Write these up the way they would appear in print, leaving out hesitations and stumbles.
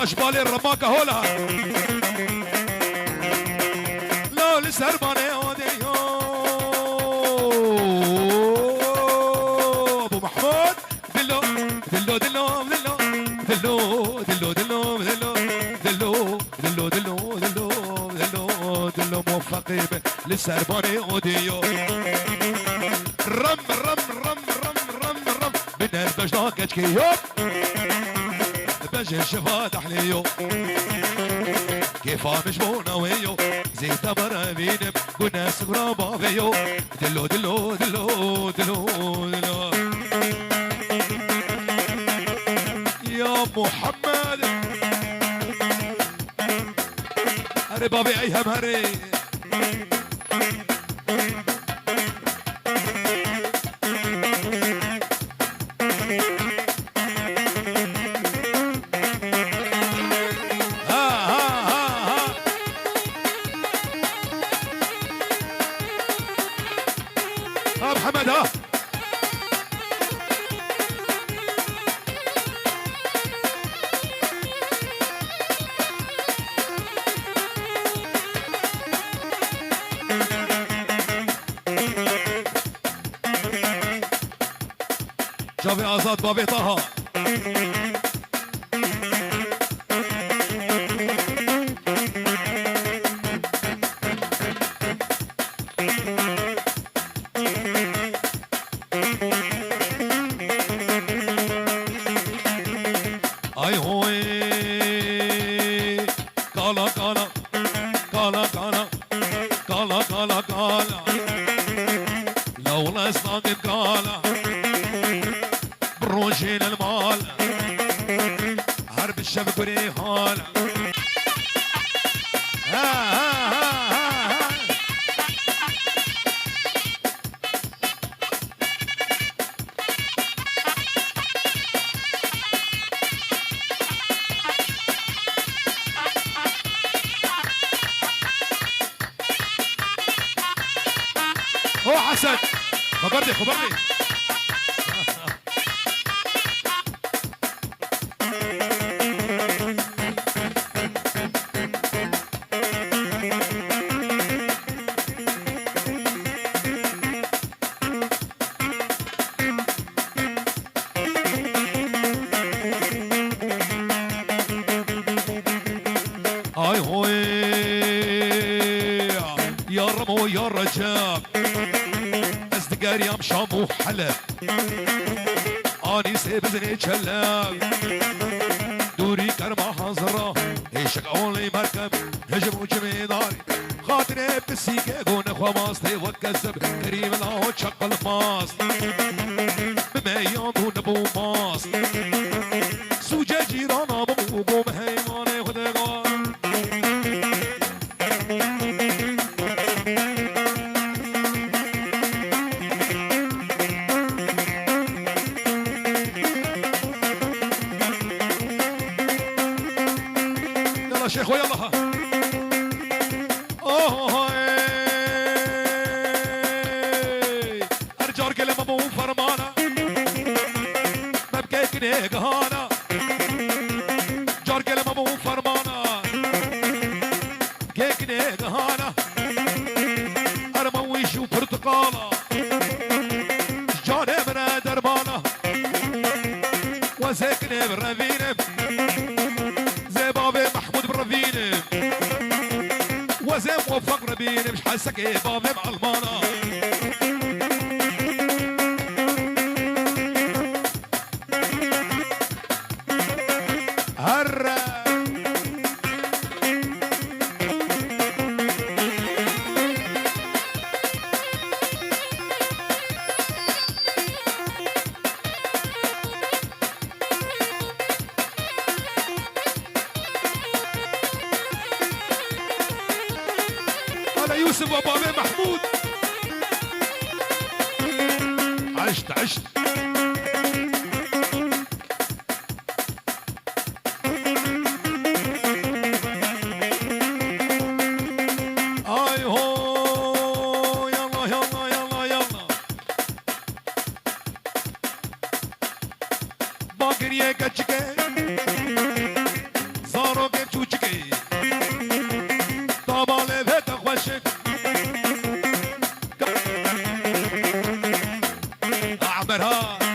جبالي الرماكة هولا لو لسرباني وديو ابو محمود دلو دلو دلو دلو دلو دلو دلو دلو دلو دلو دلو دلو دلو دلو موفقي لسرباني وديو رم رم رم رم رم رم من البجنة كتكيو بجي شفا تحليو كيفا مجبونة ويو زيتا برابينم قلنا سكرا بافيو دلو دلو دلو دلو دلو يا محمد هري بابي ايهم هري محمد ها شافي آزاد بابي طه اي هوي كالا كالا كالا كالا كالا كالا كالا لو لسناك كالا بروجين المال حرب الشبك وريحان ها ها ها ها هو حسن خبرني خبرني هاي هوي يا رمو يا رجاب أصدقائي يا مشام وحلب أني سيبزني شلاب دوري كرمة حاضرة هيشك أولي مركب هجم وجميداري خاطري بسيكي قون خماستي وكذب كريم الله شق الماس بميان دون ابو ماس سوجة جيرانا بموقوم هيماني خدقان يلا شيخ ويلا ارجع كلمة مو فرمانة ما بكيك نيقهانة جار كلمة مو فرمانة كيك نيقهانة ارمويش وبرتقالة جاني من دربانة وزيكني بالرفينة زي بابي محمود بالرفينة وزي موفق ربينة مش حاسك ايه بابي معلمانة هرّا أنا يوسف وبابي محمود عشت اي هو يلا يلا يلا يلا باقر يا كتشكي برها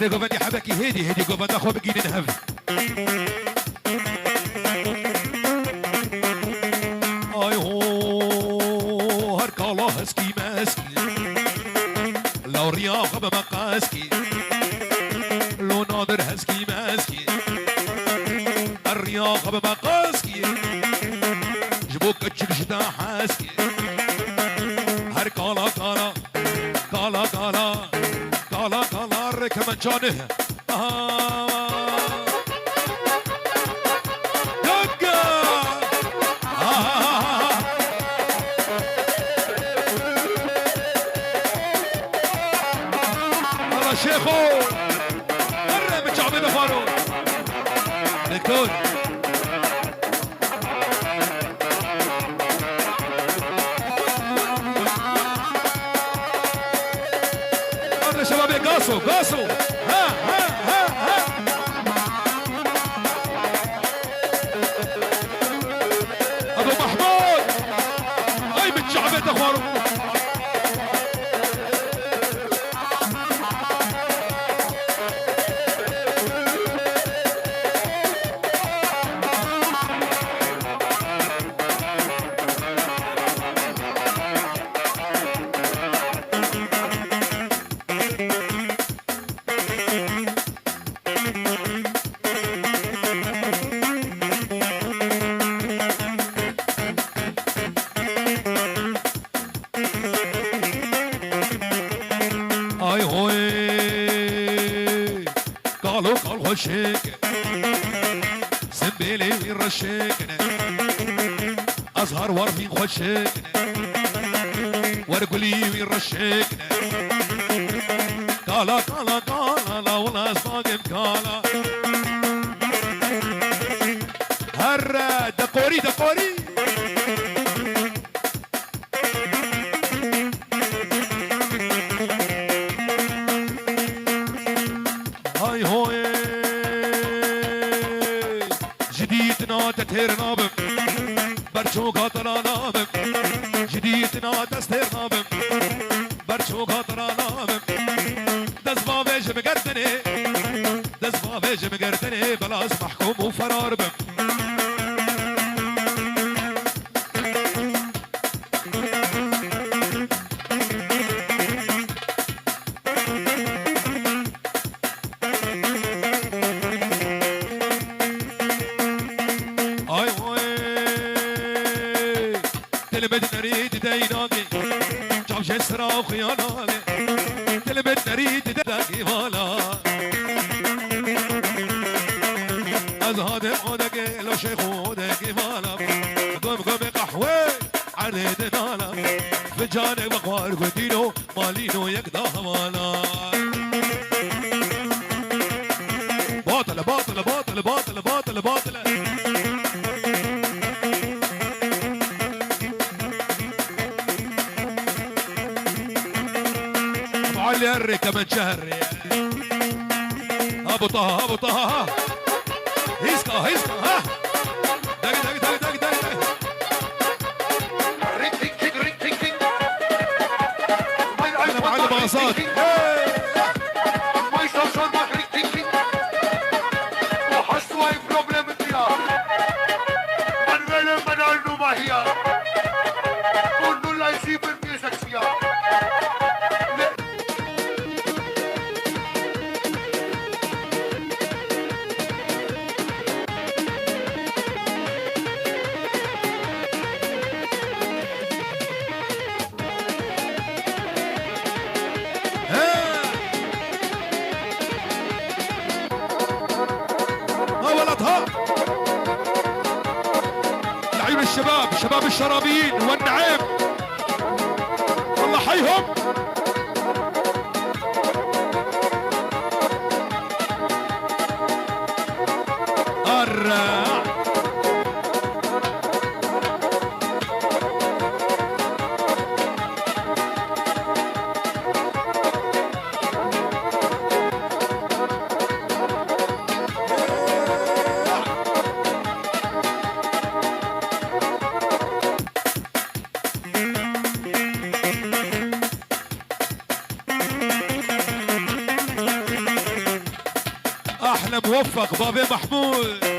سري قبني حبكي هيدي قبني أخو بقي ننهف آي هو هركالله هسكي ماسكي لو رياضة بمقاسكي لو نادر هسكي ماسكي الرياضة بمقاسكي جبوك تشرشدا حاسكي هركالله كالا كالا كالا كالا كالا ركمن جانه دقة الله شيخو مرة من شعبي بفارو دكتور مرة شبابي قاسوا ها ابو محمود هاي من شعبي بفارو آی هوی قالو قال خوشک زنبیلی وی رشکنه ازهر ورفی خوشکنه ورقلی وی رشکنه قالا قالا قالا لا ولا اسماقم قالا هر دقوري هاي هوي جديدنا تتهرنا بم برشوقا طلانا بم جديدنا تستهرنا بم برشوقا طلانا بم دزما بيج مقردني بلاس محكوم وفرار بم تلبد نريد ديناقي جاب جسرا وخيانالي تلبد نريد داقي مالا ازهاد مودك لو شيخ مودك مالا قم قحوي عريد نالا فجانك بقوار قدينو مالينو يقضى مالا باطل باطل باطل باطل باطل باطل علي كمان شهر ابو طه هيسكا ها دق انا معلم بغصات شباب الشرابيين والنعيم الله حيهم موفق بابي محمود